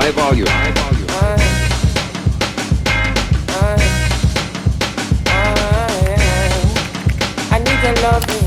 High volume. I need your loving.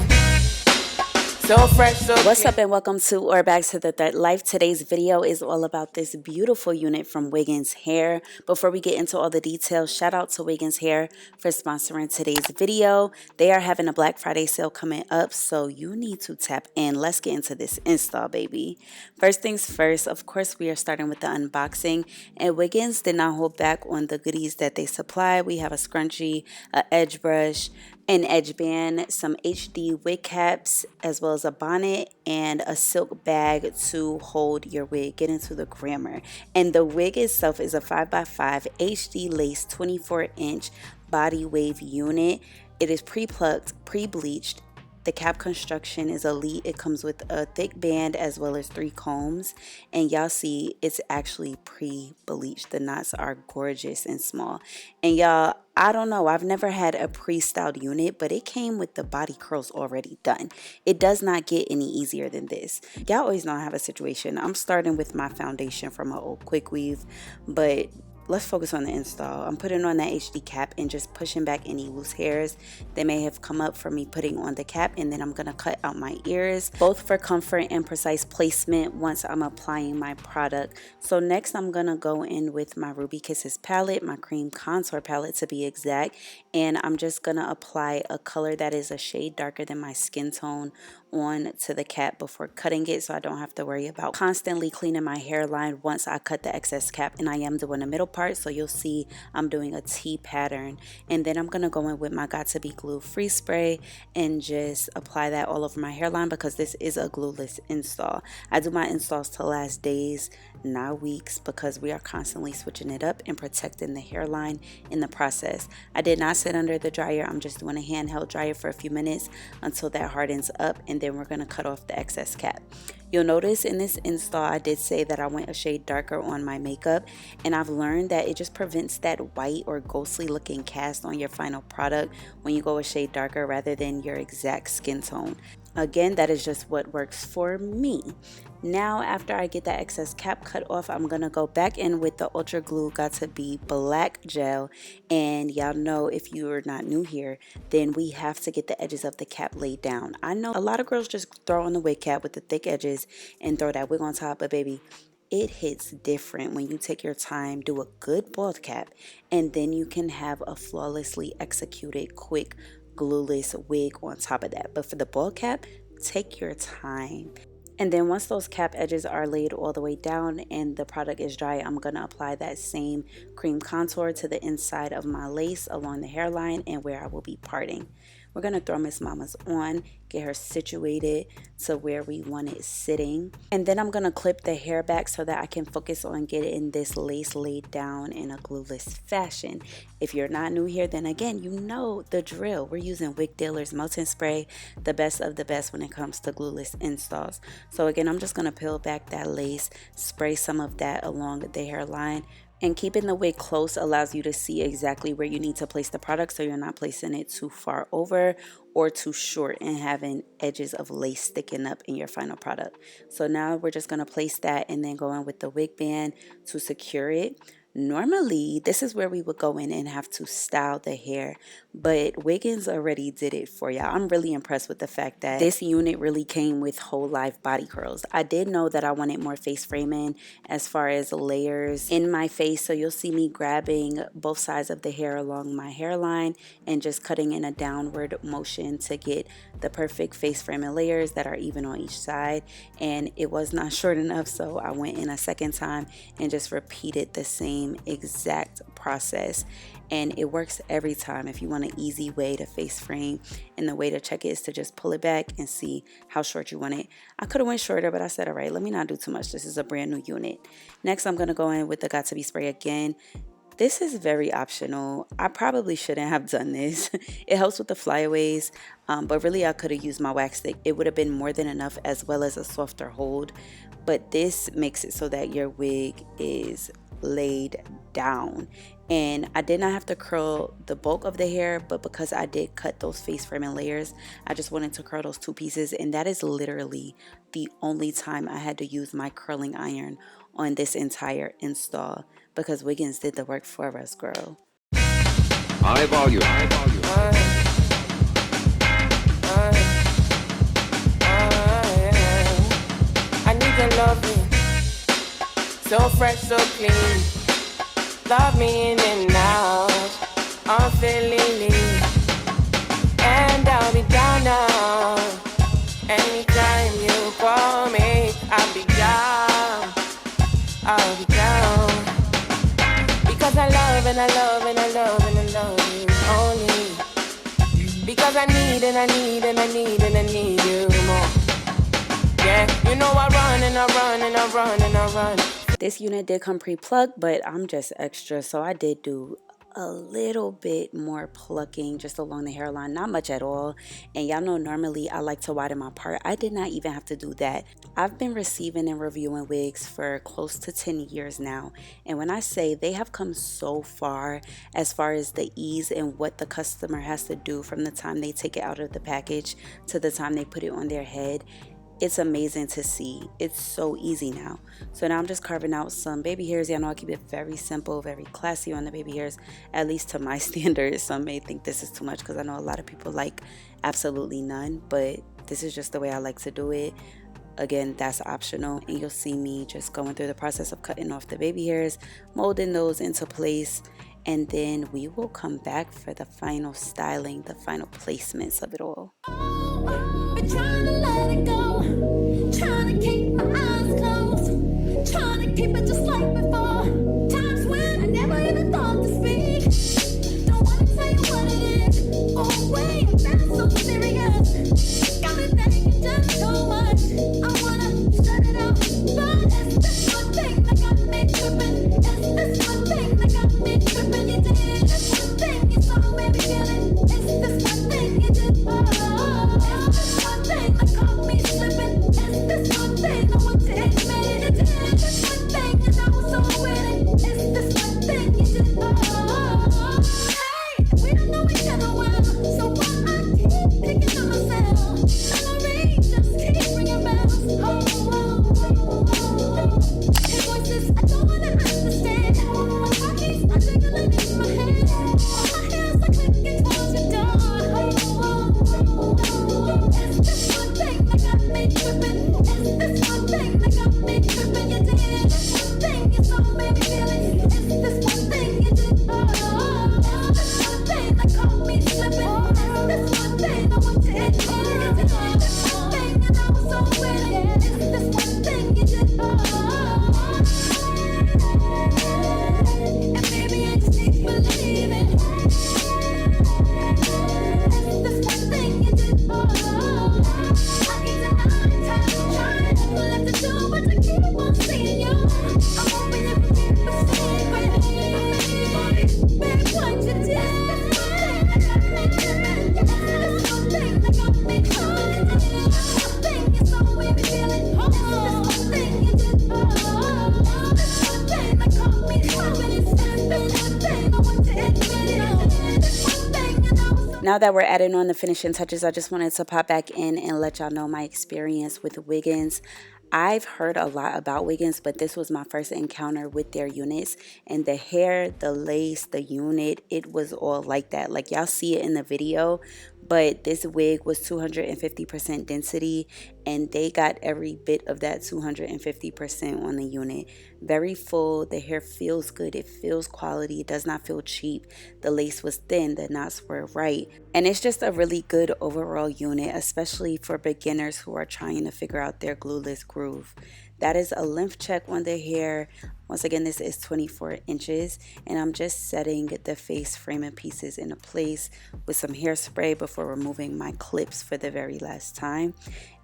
So fresh, so What's up and welcome to or back to the Thread Life. Today's video is all about this beautiful unit from Wiggins Hair. Before we get into all the details, shout out to Wiggins Hair for sponsoring today's video. They are having a Black Friday sale coming up, so you need to tap in. Let's get into this install, baby. First things first, of course, we are starting with the unboxing, and Wiggins did not hold back on the goodies that they supply. We have a scrunchie, an edge brush, an edge band, some HD wig caps, as well as a bonnet and a silk bag to hold your wig. Get into the grammar. And the wig itself is a 5x5 HD lace 24-inch body wave unit. It is pre-plucked, pre-bleached. The cap construction is elite. It comes with a thick band as well as 3 combs. And y'all see it's actually pre-bleached. The knots are gorgeous and small. And y'all, I don't know, I've never had a pre-styled unit, but it came with the body curls already done. It does not get any easier than this. Y'all always know I have a situation. I'm starting with my foundation from my old quick weave, but let's focus on the install. I'm putting on that HD cap and just pushing back any loose hairs that may have come up from me putting on the cap, and then I'm going to cut out my ears, both for comfort and precise placement once I'm applying my product. So next I'm going to go in with my Ruby Kisses palette, my cream contour palette to be exact, and I'm just going to apply a color that is a shade darker than my skin tone on to the cap before cutting it, so I don't have to worry about constantly cleaning my hairline once I cut the excess cap. And I am doing the middle part, so you'll see I'm doing a T pattern. And then I'm gonna go in with my Got To Be Glue Free Spray and just apply that all over my hairline because this is a glueless install. I do my installs to last days, not weeks, because we are constantly switching it up and protecting the hairline in the process. I did not sit under the dryer. I'm just doing a handheld dryer for a few minutes until that hardens up, and then we're going to cut off the excess cap. You'll notice in this install I did say that I went a shade darker on my makeup, and I've learned that it just prevents that white or ghostly looking cast on your final product when you go a shade darker rather than your exact skin tone. Again, that is just what works for me. Now, after I get that excess cap cut off, I'm going to go back in with the Ultra Glue Got To Be Black Gel. And y'all know, if you are not new here, then we have to get the edges of the cap laid down. I know a lot of girls just throw on the wig cap with the thick edges and throw that wig on top, but baby, it hits different when you take your time, do a good bald cap, and then you can have a flawlessly executed, quick, glueless wig on top of that. But for the bald cap, take your time. And then once those cap edges are laid all the way down and the product is dry, I'm going to apply that same cream contour to the inside of my lace along the hairline and where I will be parting. We're going to throw Miss Mama's on, get her situated to where we want it sitting. And then I'm going to clip the hair back so that I can focus on getting this lace laid down in a glueless fashion. If you're not new here, then again, you know the drill. We're using Wig Dealer's Melting Spray, the best of the best when it comes to glueless installs. So again, I'm just going to peel back that lace, spray some of that along the hairline. And keeping the wig close allows you to see exactly where you need to place the product, so you're not placing it too far over or too short and having edges of lace sticking up in your final product. So now we're just going to place that and then go in with the wig band to secure it. Normally, this is where we would go in and have to style the hair, but Wiggins already did it for y'all. I'm really impressed with the fact that this unit really came with whole live body curls. I did know that I wanted more face framing as far as layers in my face, so you'll see me grabbing both sides of the hair along my hairline and just cutting in a downward motion to get the perfect face framing layers that are even on each side. And it was not short enough, so I went in a second time and just repeated the same exact process, and it works every time. If you want an easy way to face frame, and the way to check it is to just pull it back and see how short you want it. I could have went shorter, but I said, all right, let me not do too much. This is a brand new unit. Next, I'm going to go in with the Got To Be spray again. This is very optional. I probably shouldn't have done this. It helps with the flyaways, but really I could have used my wax stick. It would have been more than enough, as well as a softer hold. But this makes it so that your wig is laid down, and I did not have to curl the bulk of the hair, but because I did cut those face framing layers, I just wanted to curl those 2 pieces, and that is literally the only time I had to use my curling iron on this entire install because Wiggins did the work for us, girl. High volume. High volume. I need your loving, so fresh, so clean. Love me in and out, unfailingly. And I'll be down now. Anytime you call me, I'll be down. I'll be down. Because I love and I love and I love and I love you only. Because I need and I need and I need and I need you more. Yeah, you know I run and I run and I run and I run. This unit did come pre-plucked, but I'm just extra, so I did do a little bit more plucking just along the hairline, not much at all. And y'all know normally I like to widen my part. I did not even have to do that. I've been receiving and reviewing wigs for close to 10 years now, and when I say they have come so far as the ease and what the customer has to do from the time they take it out of the package to the time they put it on their head, it's amazing to see. It's so easy now. So now I'm just carving out some baby hairs. Y'all know I keep it very simple, very classy on the baby hairs, at least to my standards. Some may think this is too much because I know a lot of people like absolutely none, but this is just the way I like to do it. Again, that's optional, and you'll see me just going through the process of cutting off the baby hairs, molding those into place, and then we will come back for the final styling, the final placements of it all. Been trying to let it go, trying to keep my eyes closed, trying to keep it just like before. Times when I never even thought to speak. Don't wanna tell you what it is. Oh wait, that's so serious. Got me thinking just too much. I wanna shut it up, but it's this one thing that got me tripping. It's this one thing that got me tripping. You did this one thing, you saw me feeling. It's this one thing you did. Now that we're adding on the finishing touches, I just wanted to pop back in and let y'all know my experience with Wiggins. I've heard a lot about Wiggins, but this was my first encounter with their units, and the hair, the lace, the unit, it was all like that. Like y'all see it in the video, but this wig was 250% density, and they got every bit of that 250% on the unit. Very full. The hair feels good. It feels quality. It does not feel cheap. The lace was thin. The knots were right. And it's just a really good overall unit, especially for beginners who are trying to figure out their glueless groove. That is a length check on the hair. Once again, this is 24 inches, and I'm just setting the face framing pieces into place with some hairspray before removing my clips for the very last time.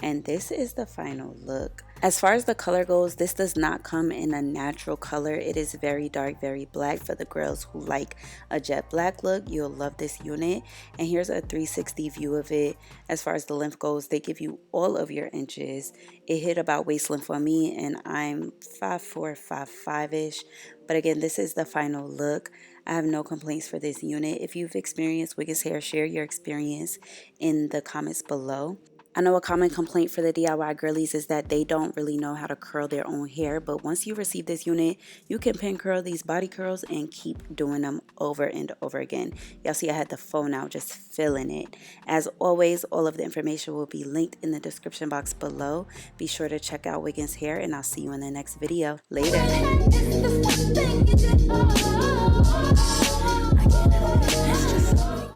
And this is the final look. As far as the color goes, this does not come in a natural color. It is very dark, very black. For the girls who like a jet black look, you'll love this unit. And here's a 360 view of it. As far as the length goes, they give you all of your inches. It hit about waist length for me, and I'm 5'4", 5'5"-ish. But again, this is the final look. I have no complaints for this unit. If you've experienced Wiggins hair, share your experience in the comments below. I know a common complaint for the DIY girlies is that they don't really know how to curl their own hair, but once you receive this unit, you can pin curl these body curls and keep doing them over and over again. Y'all see I had the phone out just feeling it. As always, all of the information will be linked in the description box below. Be sure to check out Wiggins Hair, and I'll see you in the next video. Later.